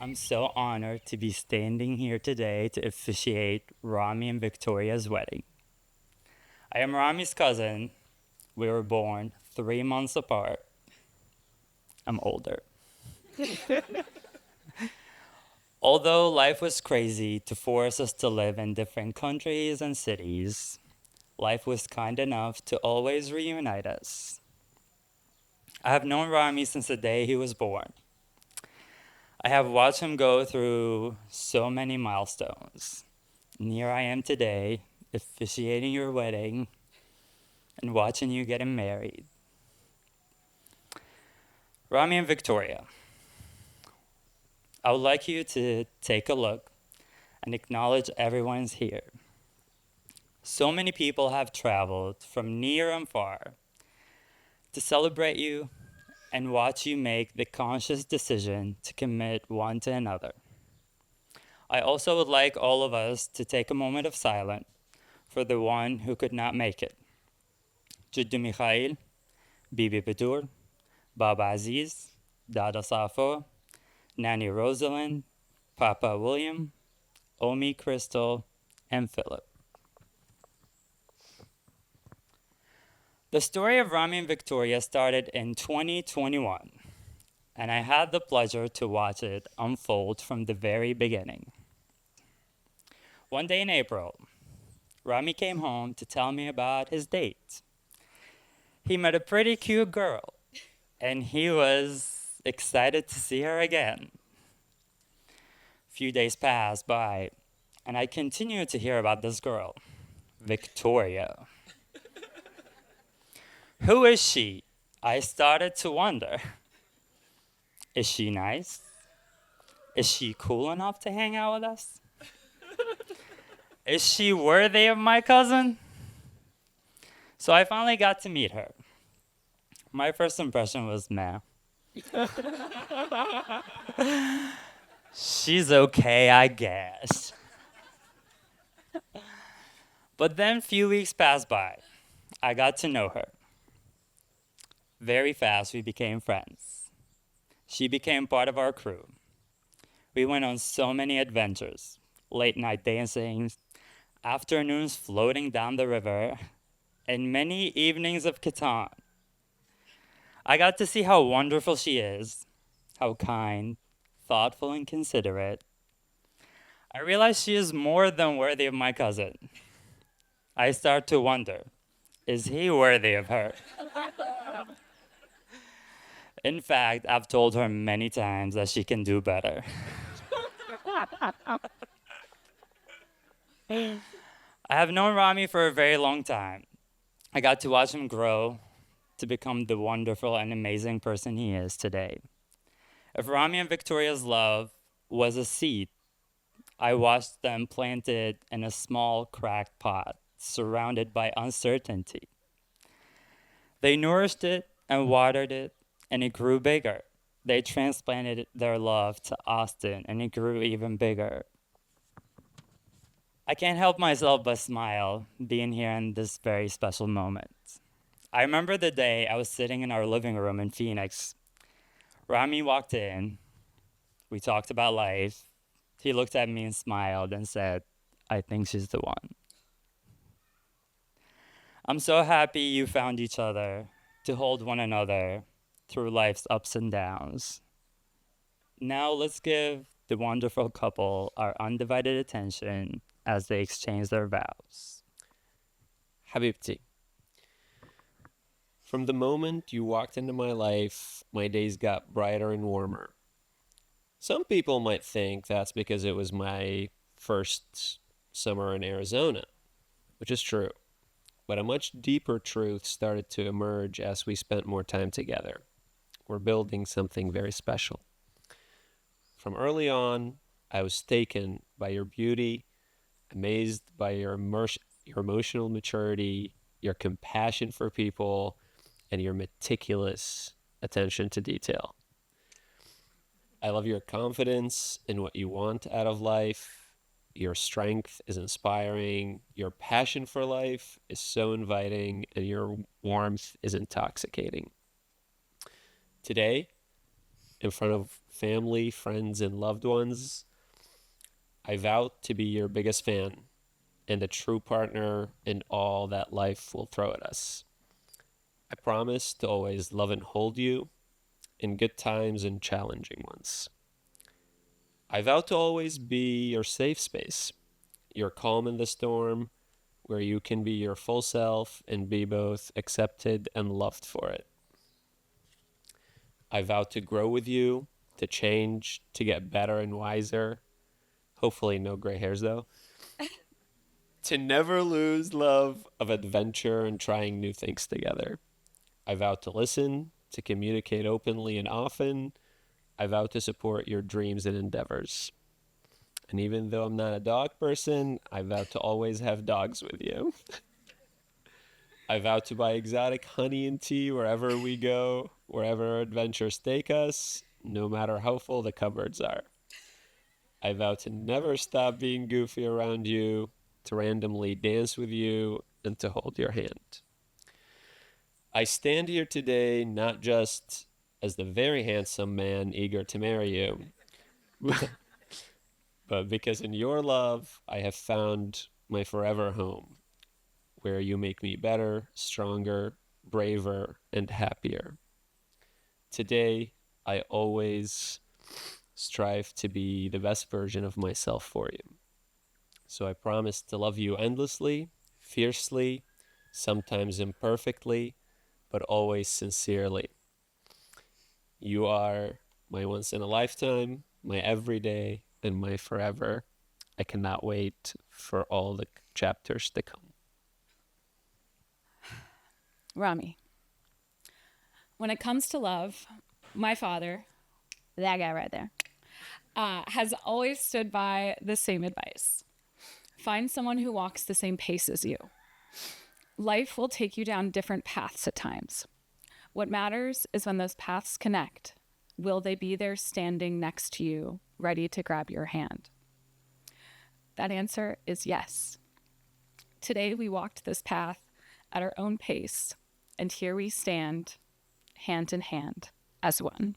I'm so honored to be standing here today to officiate Rami and Victoria's wedding. I am Rami's cousin. We were born 3 months apart. I'm older. Although life was crazy to force us to live in different countries and cities, life was kind enough to always reunite us. I have known Rami since the day he was born. I have watched him go through so many milestones. And here I am today, officiating your wedding and watching you getting married. Rami and Victoria, I would like you to take a look and acknowledge everyone's here. So many people have traveled from near and far to celebrate you and watch you make the conscious decision to commit one to another. I also would like all of us to take a moment of silence for the one who could not make it. Jiddu Mikhail, Bibi Badur, Baba Aziz, Dada Safo, Nanny Rosalind, Papa William, Omi Crystal, and Philip. The story of Rami and Victoria started in 2021, and I had the pleasure to watch it unfold from the very beginning. One day in April, Rami came home to tell me about his date. He met a pretty cute girl, and he was excited to see her again. A few days passed by, and I continued to hear about this girl, Victoria. Who is she? I started to wonder. Is she nice? Is she cool enough to hang out with us? Is she worthy of my cousin? So I finally got to meet her. My first impression was meh. She's okay, I guess. But then a few weeks passed by. I got to know her. Very fast, we became friends. She became part of our crew. We went on so many adventures, late night dancing, afternoons floating down the river, and many evenings of Catan. I got to see how wonderful she is, how kind, thoughtful, and considerate. I realized she is more than worthy of my cousin. I start to wonder, is he worthy of her? In fact, I've told her many times that she can do better. I have known Rami for a very long time. I got to watch him grow to become the wonderful and amazing person he is today. If Rami and Victoria's love was a seed, I watched them planted in a small cracked pot surrounded by uncertainty. They nourished it and watered it, and it grew bigger. They transplanted their love to Austin, and it grew even bigger. I can't help myself but smile being here in this very special moment. I remember the day I was sitting in our living room in Phoenix. Rami walked in. We talked about life. He looked at me and smiled and said, I think she's the one. I'm so happy you found each other to hold one another through life's ups and downs. Now let's give the wonderful couple our undivided attention as they exchange their vows. Habibti, from the moment you walked into my life, my days got brighter and warmer. Some people might think that's because it was my first summer in Arizona, which is true. But a much deeper truth started to emerge as we spent more time together. We're building something very special. From early on, I was taken by your beauty, amazed by your emotional maturity, your compassion for people, and your meticulous attention to detail. I love your confidence in what you want out of life, Your strength is inspiring. Your passion for life is so inviting, and your warmth is intoxicating. Today, in front of family, friends, and loved ones, I vow to be your biggest fan and a true partner in all that life will throw at us. I promise to always love and hold you in good times and challenging ones. I vow to always be your safe space, your calm in the storm, where you can be your full self and be both accepted and loved for it. I vow to grow with you, to change, to get better and wiser. Hopefully, no gray hairs though. To never lose love of adventure and trying new things together. I vow to listen, to communicate openly and often. I vow to support your dreams and endeavors. And even though I'm not a dog person, I vow to always have dogs with you. I vow to buy exotic honey and tea wherever we go, wherever our adventures take us, no matter how full the cupboards are. I vow to never stop being goofy around you, to randomly dance with you, and to hold your hand. I stand here today not just as the very handsome man eager to marry you, but because in your love I have found my forever home, where you make me better, stronger, braver, and happier. Today, I always strive to be the best version of myself for you. So I promise to love you endlessly, fiercely, sometimes imperfectly, but always sincerely. You are my once in a lifetime, my everyday, and my forever. I cannot wait for all the chapters to come. Rami. When it comes to love, my father, that guy right there, has always stood by the same advice. Find someone who walks the same pace as you. Life will take you down different paths at times. What matters is when those paths connect, will they be there standing next to you, ready to grab your hand? That answer is yes. Today we walked this path at our own pace, and here we stand, hand in hand, as one.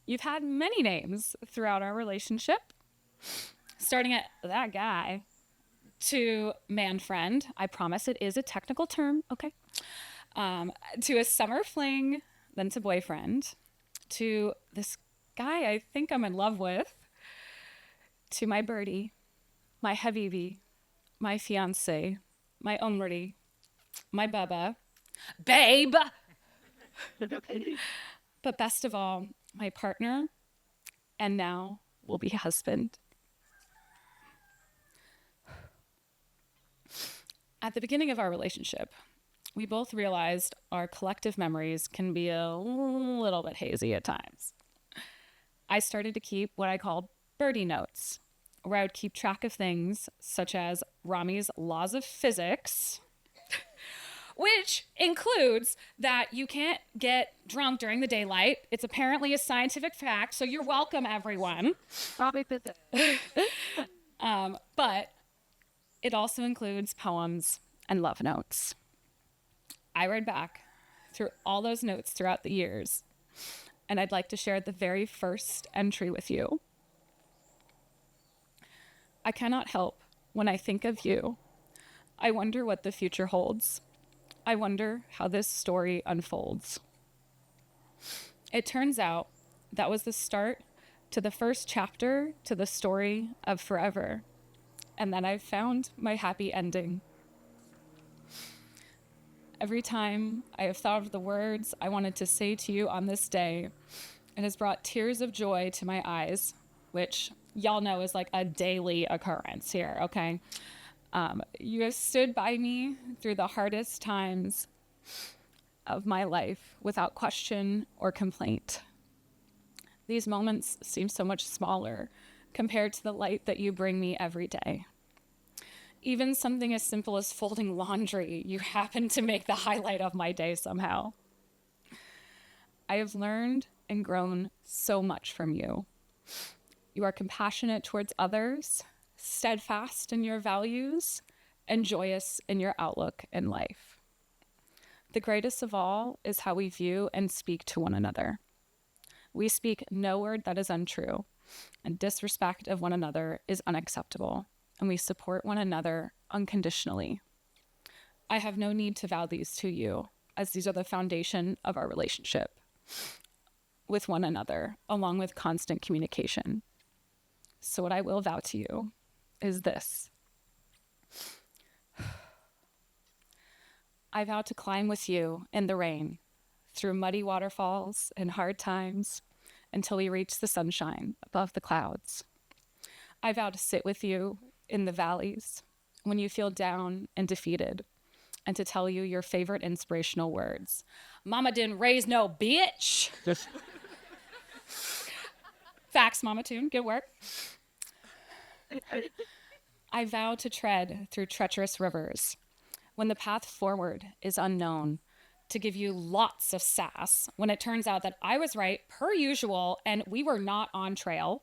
You've had many names throughout our relationship, starting at that guy to man friend. I promise it is a technical term, okay? To a summer fling, then to boyfriend, to this guy I think I'm in love with, to my birdie, my habibi, my fiance, my omri, my baba, babe, but best of all, my partner, and now will be husband. At the beginning of our relationship, we both realized our collective memories can be a little bit hazy at times. I started to keep what I call birdie notes, where I would keep track of things such as Rami's laws of physics, which includes that you can't get drunk during the daylight. It's apparently a scientific fact, so you're welcome, everyone. But it also includes poems and love notes. I read back through all those notes throughout the years, and I'd like to share the very first entry with you. I cannot help when I think of you. I wonder what the future holds. I wonder how this story unfolds. It turns out that was the start to the first chapter to the story of forever, and then I've found my happy ending. Every time I have thought of the words I wanted to say to you on this day, it has brought tears of joy to my eyes, which y'all know is like a daily occurrence here, okay? You have stood by me through the hardest times of my life without question or complaint. These moments seem so much smaller compared to the light that you bring me every day. Even something as simple as folding laundry, you happen to make the highlight of my day somehow. I have learned and grown so much from you. You are compassionate towards others, steadfast in your values, and joyous in your outlook in life. The greatest of all is how we view and speak to one another. We speak no word that is untrue, and disrespect of one another is unacceptable, and we support one another unconditionally. I have no need to vow these to you, as these are the foundation of our relationship with one another, along with constant communication. So what I will vow to you is this. I vow to climb with you in the rain, through muddy waterfalls and hard times, until we reach the sunshine above the clouds. I vow to sit with you in the valleys when you feel down and defeated, and to tell you your favorite inspirational words. Mama didn't raise no bitch. Facts, Mama Toon. Good work. I vow to tread through treacherous rivers when the path forward is unknown, to give you lots of sass when it turns out that I was right, per usual, and we were not on trail.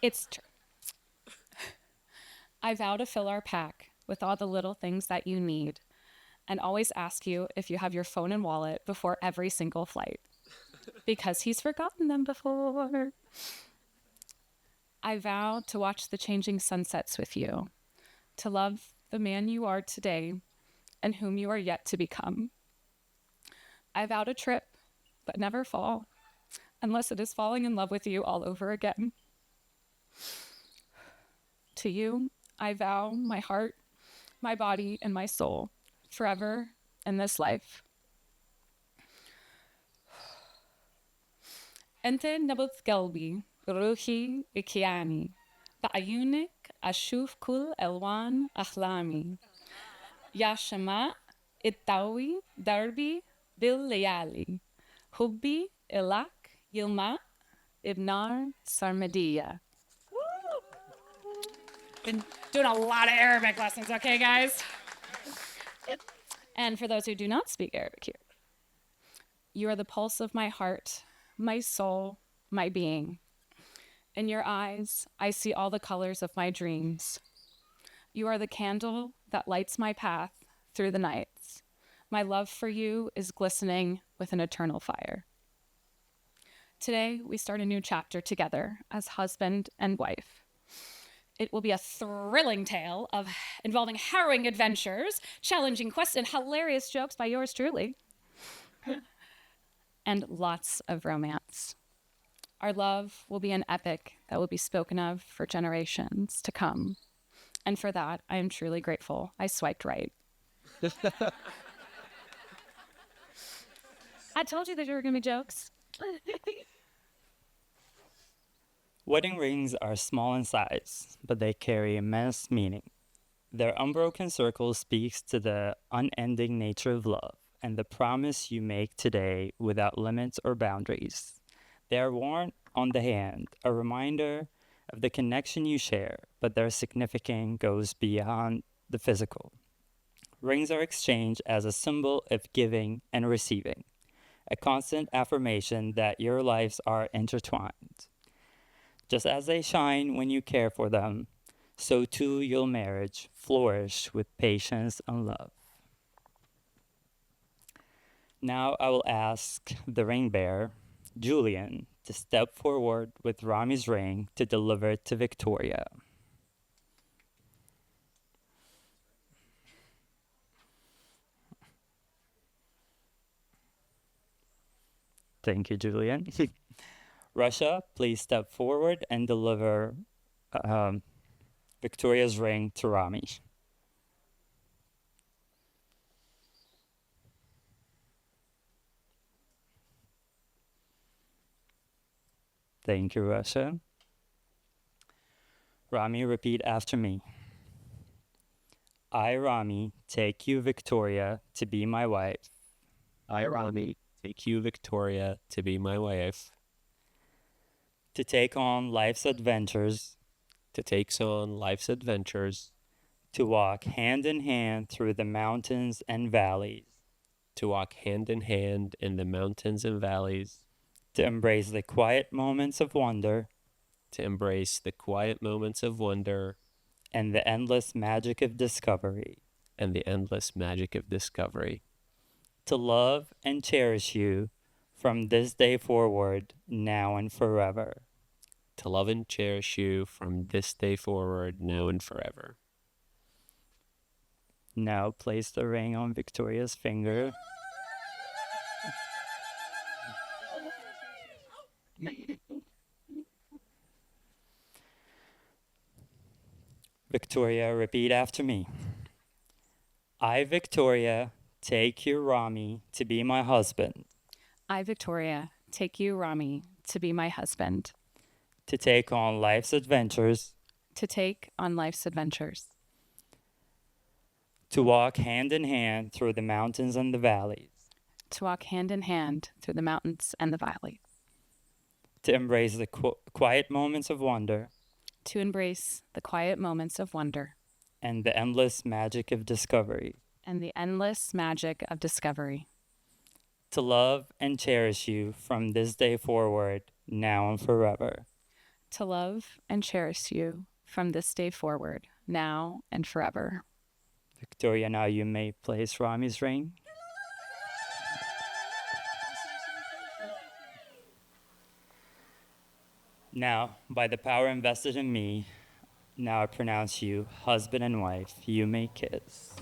It's true. I vow to fill our pack with all the little things that you need, and always ask you if you have your phone and wallet before every single flight, because he's forgotten them before. I vow to watch the changing sunsets with you, to love the man you are today and whom you are yet to become. I vow to trip, but never fall, unless it is falling in love with you all over again. To you, I vow my heart, my body, and my soul, forever in this life. Ente nabut galbi, ruhi ikiani, ba'ayunik ashuf kul elwan ahlami. Yashama ittawi darbi bil layali, hubbi ilak yilma ibnar sarmadiya. Been doing a lot of Arabic lessons, okay, guys? And for those who do not speak Arabic here, you are the pulse of my heart, my soul, my being. In your eyes, I see all the colors of my dreams. You are the candle that lights my path through the nights. My love for you is glistening with an eternal fire. Today, we start a new chapter together as husband and wife. It will be a thrilling tale involving harrowing adventures, challenging quests, and hilarious jokes by yours truly. And lots of romance. Our love will be an epic that will be spoken of for generations to come. And for that, I am truly grateful I swiped right. I told you that there were going to be jokes. Wedding rings are small in size, but they carry immense meaning. Their unbroken circle speaks to the unending nature of love and the promise you make today without limits or boundaries. They are worn on the hand, a reminder of the connection you share, but their significance goes beyond the physical. Rings are exchanged as a symbol of giving and receiving, a constant affirmation that your lives are intertwined. Just as they shine when you care for them, so too your marriage flourish with patience and love. Now I will ask the ring bearer, Julian, to step forward with Rami's ring to deliver it to Victoria. Thank you, Julian. Russia, please step forward and deliver Victoria's ring to Rami. Thank you, Russia. Rami, repeat after me. I, Rami, take you, Victoria, to be my wife. I, Rami, take you, Victoria, to be my wife, To take on life's adventures. to take on life's adventures, To walk hand in hand through the mountains and valleys. to walk hand in hand in the mountains and valleys, to embrace the quiet moments of wonder to embrace the quiet moments of wonder and the endless magic of discovery, and the endless magic of discovery, to love and cherish you from this day forward, now and forever. to love and cherish you from this day forward, now and forever. Now place the ring on Victoria's finger. Victoria, repeat after me. I, Victoria, take you, Rami, to be my husband, I, Victoria, take you, Rami, to be my husband, to take on life's adventures, to take on life's adventures, to walk hand in hand through the mountains and the valleys, to walk hand in hand through the mountains and the valleys, to embrace the quiet moments of wonder to embrace the quiet moments of wonder and the endless magic of discovery, and the endless magic of discovery, to love and cherish you from this day forward, now and forever. to love and cherish you from this day forward, now and forever. Victoria, now you may place Rami's ring. Now, by the power invested in me, now I pronounce you husband and wife. You may kiss.